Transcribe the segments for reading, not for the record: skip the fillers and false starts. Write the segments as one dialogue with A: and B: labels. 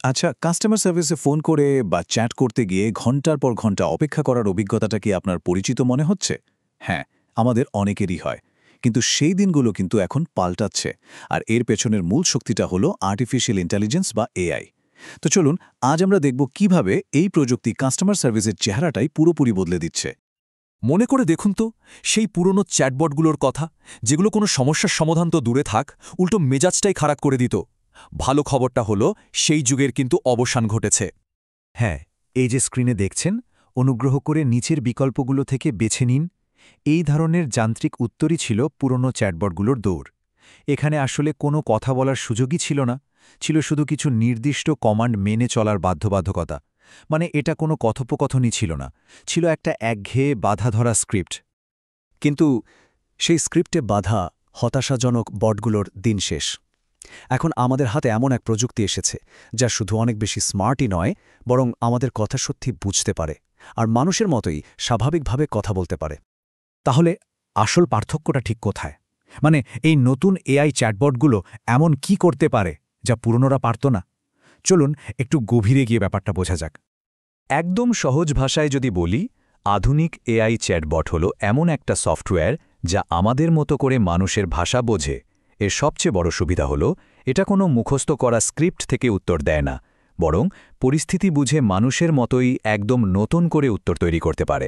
A: আচ্ছা, কাস্টমার সার্ভিসে ফোন করে বা চ্যাট করতে গিয়ে ঘন্টার পর ঘন্টা অপেক্ষা করার অভিজ্ঞতাটা কি আপনার পরিচিত মনে হচ্ছে? হ্যাঁ, আমাদের অনেকেরই হয়। কিন্তু সেই দিনগুলো কিন্তু এখন পাল্টাচ্ছে। আর এর পেছনের মূল শক্তিটা হলো আর্টিফিশিয়াল ইন্টেলিজেন্স বা এআই। তো চলুন, আজ আমরা দেখব কিভাবে এই প্রযুক্তি কাস্টমার সার্ভিসের চেহারাটাই পুরোপুরি বদলে দিচ্ছে।
B: মনে করে দেখুন তো সেই পুরনো চ্যাটবটগুলোর কথা, যেগুলো কোনো সমস্যার সমাধান তো দূরে থাক, উল্টো মেজাজটাই খারাপ করে দিত। ভালো খবরটা হলো সেই যুগের কিন্তু অবসান ঘটেছে।
C: হ্যাঁ, এই যে স্ক্রিনে দেখছেন, অনুগ্রহ করে নিচের বিকল্পগুলো থেকে বেছে নিন। এই ধরনের যান্ত্রিক উত্তরই ছিল পুরনো চ্যাটবটগুলোর দৌড়। এখানে আসলে কোনো কথা বলার সুযোগই ছিল না, ছিল শুধু কিছু নির্দিষ্ট কমান্ড মেনে চলার বাধ্যবাধকতা। মানে এটা কোনো কথোপকথনই ছিল না, ছিল একটা একঘেয়ে বাধা ধরা স্ক্রিপ্ট।
D: কিন্তু সেই স্ক্রিপ্টে বাধা হতাশাজনক বটগুলোর দিন শেষ। এখন আমাদের হাতে এমন এক প্রযুক্তি এসেছে যা শুধু অনেক বেশি স্মার্টই নয়, বরং আমাদের কথা সত্যি বুঝতে পারে আর মানুষের মতোই স্বাভাবিকভাবে কথা বলতে পারে।
C: তাহলে আসল পার্থক্যটা ঠিক কোথায়? মানে এই নতুন এআই চ্যাটবটগুলো এমন কি করতে পারে যা পুরনোরা পারত না? চলুন একটু গভীরে গিয়ে ব্যাপারটা বোঝা যাক।
B: একদম সহজ ভাষায় যদি বলি, আধুনিক এআই চ্যাটবট হল এমন একটা সফটওয়্যার যা আমাদের মতো করে মানুষের ভাষা বোঝে। এর সবচেয়ে বড় সুবিধা হল এটা কোনো মুখস্থ করা স্ক্রিপ্ট থেকে উত্তর দেয় না, বরং পরিস্থিতি বুঝে মানুষের মতোই একদম নতুন করে উত্তর তৈরি করতে পারে।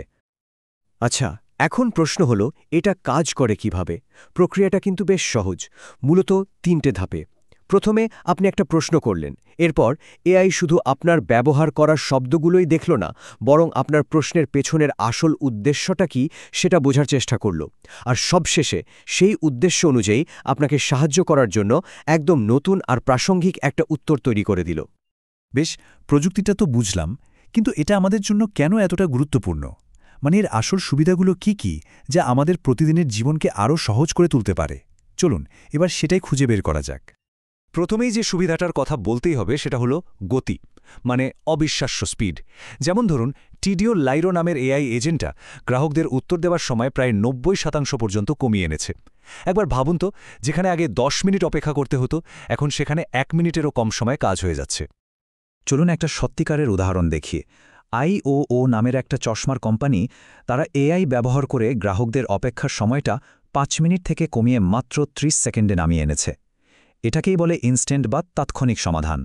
D: আচ্ছা, এখন প্রশ্ন হলো এটা কাজ করে কিভাবে? প্রক্রিয়াটা কিন্তু বেশ সহজ, মূলত 3টে ধাপে। প্রথমে আপনি একটা প্রশ্ন করলেন, এরপর এআই শুধু আপনার ব্যবহার করার শব্দগুলোই দেখল না, বরং আপনার প্রশ্নের পেছনের আসল উদ্দেশ্যটা কি সেটা বোঝার চেষ্টা করল। আর সবশেষে সেই উদ্দেশ্য অনুযায়ী আপনাকে সাহায্য করার জন্য একদম নতুন আর প্রাসঙ্গিক একটা উত্তর তৈরি করে দিল।
C: বেশ, প্রযুক্তিটা তো বুঝলাম, কিন্তু এটা আমাদের জন্য কেন এতটা গুরুত্বপূর্ণ? মানে এর আসল সুবিধাগুলো কি যা আমাদের প্রতিদিনের জীবনকে আরও সহজ করে তুলতে পারে? চলুন এবার সেটাই খুঁজে বের করা যাক।
B: প্রথমেই যে সুবিধাটার কথা বলতেই হবে সেটা হলো গতি, মানে অবিশ্বাস্য স্পিড। যেমন ধরুন, টিডিও লাইরো নামের এআই এজেন্টটা গ্রাহকদের উত্তর দেওয়ার সময় প্রায় 90% পর্যন্ত কমিয়ে এনেছে। একবার ভাবুন তো, যেখানে আগে 10 মিনিট অপেক্ষা করতে হতো, এখন সেখানে 1 মিনিটেরও কম সময়ে কাজ হয়ে যাচ্ছে।
C: চলুন একটা সত্যিকারের উদাহরণ দেখি। আইওও নামের একটা চশমার কোম্পানি, তারা এআই ব্যবহার করে গ্রাহকদের অপেক্ষার সময়টা 5 মিনিট থেকে কমিয়ে মাত্র 30 সেকেন্ডে নামিয়ে এনেছে। এটাকেই বলে ইনস্ট্যান্ট বা তাৎক্ষণিক সমাধান।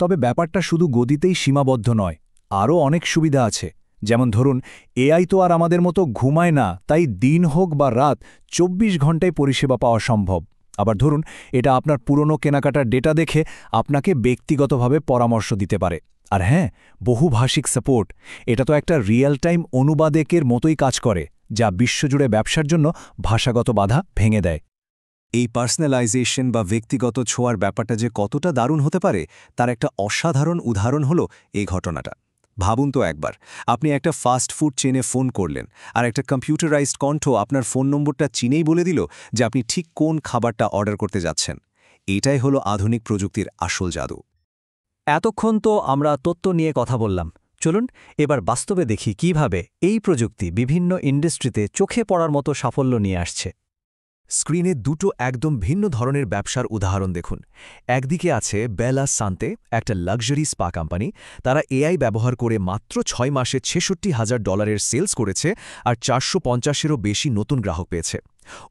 C: তবে ব্যাপারটা শুধু গদিতেই সীমাবদ্ধ নয়, আরও অনেক সুবিধা আছে। যেমন ধরুন, এআই তো আর আমাদের মতো ঘুমায় না, তাই দিন হোক বা রাত 24 ঘন্টায় পরিষেবা পাওয়া সম্ভব। আবার ধরুন, এটা আপনার পুরনো কেনাকাটার ডেটা দেখে আপনাকে ব্যক্তিগতভাবে পরামর্শ দিতে পারে। আর হ্যাঁ, বহুভাষিক সাপোর্ট, এটা তো একটা রিয়েল টাইম অনুবাদকের মতোই কাজ করে, যা বিশ্বজুড়ে ব্যবসার জন্য ভাষাগত বাধা ভেঙে দেয়।
D: এই পার্সোনালাইজেশন বা ব্যক্তিগত ছোঁয়ার ব্যাপারটা যে কতটা দারুণ হতে পারে তার একটা অসাধারণ উদাহরণ হলো এই ঘটনাটা। ভাবুন তো একবার, আপনি একটা ফাস্ট ফুড চেনে ফোন করলেন, আর একটা কম্পিউটারাইজড কণ্ঠ আপনার ফোন নম্বরটা চিনেই বলে দিল যে আপনি ঠিক কোন খাবারটা অর্ডার করতে যাচ্ছেন। এটাই হলো আধুনিক প্রযুক্তির আসল জাদু।
E: এতক্ষণ তো আমরা তথ্য নিয়ে কথা বললাম, চলুন এবার বাস্তবে দেখি কিভাবে এই প্রযুক্তি বিভিন্ন ইন্ডাস্ট্রিতে চোখে পড়ার মতো সাফল্য নিয়ে আসছে।
C: স্ক্রিনে দুটো একদম ভিন্ন ধরনের ব্যবসার উদাহরণ দেখুন। একদিকে আছে বেলা সান্তে, একটা লাক্সারি স্পা কোম্পানি। তারা এআই ব্যবহার করে মাত্র 6 মাসে $৬৬,০০০ সেলস করেছে আর 450-এরও বেশি নতুন গ্রাহক পেয়েছে।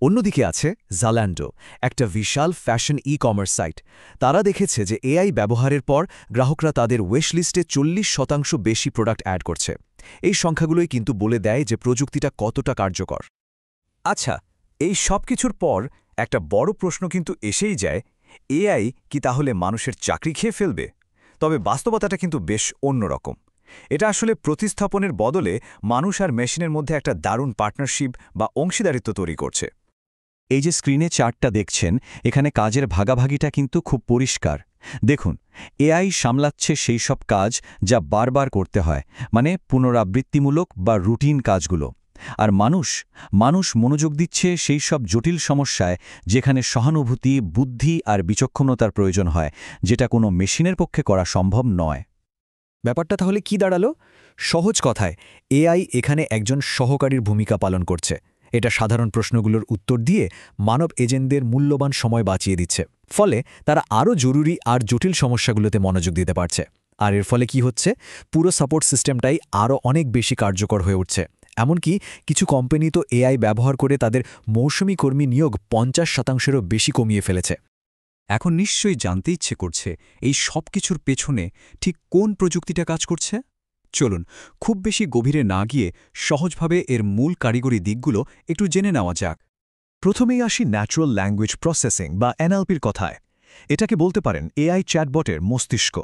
C: অন্যদিকে আছে জাল্যান্ডো, একটা বিশাল ফ্যাশন ই-কমার্স সাইট। তারা দেখেছে যে এআই ব্যবহারের পর গ্রাহকরা তাদের ওয়েশলিস্টে 40% বেশি প্রোডাক্ট অ্যাড করছে। এই সংখ্যাগুলোই কিন্তু বলে দেয় যে প্রযুক্তিটা কতটা কার্যকর।
B: আচ্ছা, এই সব কিছুর পর একটা বড় প্রশ্ন কিন্তু এসেই যায়, এআই কি তাহলে মানুষের চাকরি খেয়ে ফেলবে? তবে বাস্তবতাটা কিন্তু বেশ অন্যরকম। এটা আসলে প্রতিস্থাপনের বদলে মানুষ আর মেশিনের মধ্যে একটা দারুণ পার্টনারশিপ বা অংশীদারিত্ব তৈরি করছে।
C: এই যে স্ক্রিনে চার্টটা দেখছেন, এখানে কাজের ভাগাভাগিটা কিন্তু খুব পরিষ্কার। দেখুন, এআই সামলাচ্ছে সেই সব কাজ যা বারবার করতে হয়, মানে পুনরাবৃত্তিমূলক বা রুটিন কাজগুলো। আর মানুষ মনোযোগ দিচ্ছে সেই সব জটিল সমস্যায়, যেখানে সহানুভূতি, বুদ্ধি আর বিচক্ষণতার প্রয়োজন হয়, যেটা কোনো মেশিনের পক্ষে করা সম্ভব নয়।
D: ব্যাপারটা তাহলে কি দাঁড়ালো? সহজ কথায়, এআই এখানে একজন সহকারীর ভূমিকা পালন করছে। এটা সাধারণ প্রশ্নগুলোর উত্তর দিয়ে মানব এজেন্টদের মূল্যবান সময় বাঁচিয়ে দিচ্ছে।
E: ফলে তারা আরও জরুরি আর জটিল সমস্যাগুলোতে মনোযোগ দিতে পারছে। আর এর ফলে কি হচ্ছে, পুরো সাপোর্ট সিস্টেমটাই আরও অনেক বেশি কার্যকর হয়ে উঠছে। এমনকি কিছু কোম্পানি তো এআই ব্যবহার করে তাদের মৌসুমি কর্মী নিয়োগ 50%-এরও বেশি কমিয়ে ফেলেছে।
B: এখন নিশ্চয়ই জানতে ইচ্ছে করছে এই সব কিছুর পেছনে ঠিক কোন প্রযুক্তিটা কাজ করছে। চলুন খুব বেশি গভীরে না গিয়ে সহজভাবে এর মূল কারিগরি দিকগুলো একটু জেনে নেওয়া যাক।
C: প্রথমেই আসি ন্যাচারাল ল্যাঙ্গুয়েজ প্রসেসিং বা এনএলপির কথায়। এটাকে বলতে পারেন এআই চ্যাটবটের মস্তিষ্ক।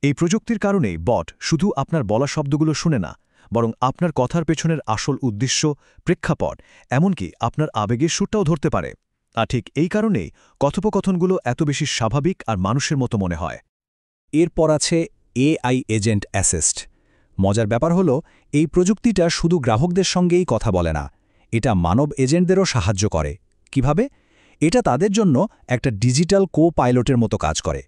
C: এই প্রযুক্তির কারণেই বট শুধু আপনার বলা শব্দগুলো শুনে না, বরং আপনার কথার পেছনের আসল উদ্দেশ্য, প্রেক্ষাপট, এমনকি আপনার আবেগের সুরটাও ধরতে পারে। আর ঠিক এই কারণেই কথোপকথনগুলো এত বেশি স্বাভাবিক আর মানুষের মতো মনে হয়।
B: এরপর আছে এআই এজেন্ট অ্যাসিস্ট। মজার ব্যাপার হলো, এই প্রযুক্তিটা শুধু গ্রাহকদের সঙ্গেই কথা বলে না, এটা মানব এজেন্টদেরও সাহায্য করে। কিভাবে? এটা তাদের জন্য একটা ডিজিটাল কো-পাইলটের মতো কাজ করে।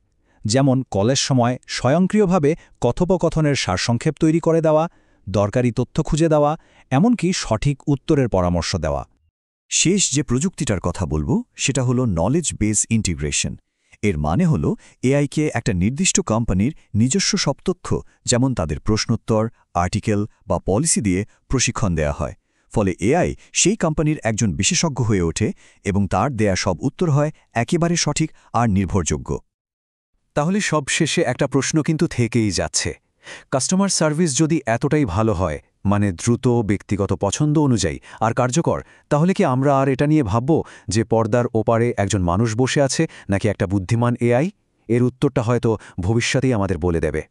B: যেমন কলের সময় স্বয়ংক্রিয়ভাবে কথোপকথনের সারসংক্ষেপ তৈরি করে দেওয়া, দরকারি তথ্য খুঁজে দেওয়া, এমনকি সঠিক উত্তরের পরামর্শ দেওয়া।
C: শেষ যে প্রযুক্তিটার কথা বলবো সেটা হলো নলেজ বেস ইন্টিগ্রেশন। এর মানে হলো এআইকে একটা নির্দিষ্ট কোম্পানির নিজস্ব সব তথ্য, যেমন তাদের প্রশ্নোত্তর, আর্টিকেল বা পলিসি দিয়ে প্রশিক্ষণ দেয়া হয়। ফলে এআই সেই কোম্পানির একজন বিশেষজ্ঞ হয়ে ওঠে এবং তার দেয়া সব উত্তর হয় একেবারে সঠিক আর নির্ভরযোগ্য।
A: তাহলে সব শেষে একটা প্রশ্ন কিন্তু থেকেই যাচ্ছে, কাস্টমার সার্ভিস যদি এতটাই ভালো হয়, মানে দ্রুত, ব্যক্তিগত পছন্দ অনুযায়ী আর কার্যকর, তাহলে কি আমরা আর এটা নিয়ে ভাবব যে পর্দার ওপারে একজন মানুষ বসে আছে নাকি একটা বুদ্ধিমান এআই? এর উত্তরটা হয়তো ভবিষ্যতেই আমাদের বলে দেবে।